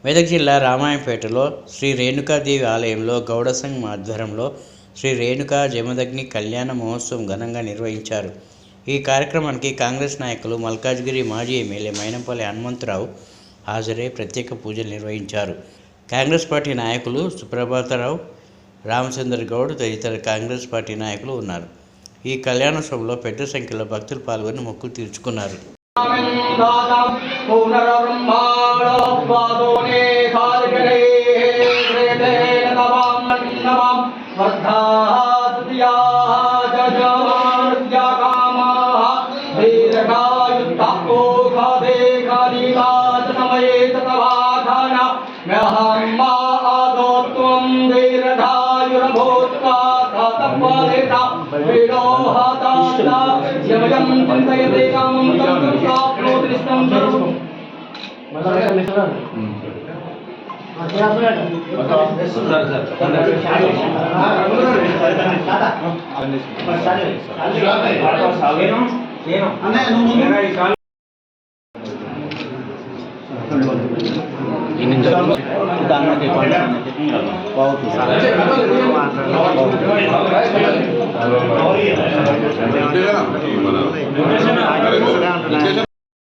మెదక్ జిల్లా రామాయంపేటలో శ్రీ రేణుకాదేవి ఆలయంలో గౌడ సంఘం ఆధ్వర్యంలో శ్రీ రేణుకా జమదగ్ని కళ్యాణ మహోత్సవం ఘనంగా నిర్వహించారు. ఈ కార్యక్రమానికి కాంగ్రెస్ నాయకులు మల్కాజ్గిరి మాజీ ఎమ్మెల్యే మైనంపల్లి హనుమంతరావు హాజరై ప్రత్యేక పూజలు నిర్వహించారు. కాంగ్రెస్ పార్టీ నాయకులు సుప్రభాతరావు, రామచంద్ర గౌడ్ తదితర కాంగ్రెస్ పార్టీ నాయకులు ఉన్నారు. ఈ కళ్యాణోత్సవంలో పెద్ద సంఖ్యలో భక్తులు పాల్గొని మొక్కులు తీర్చుకున్నారు.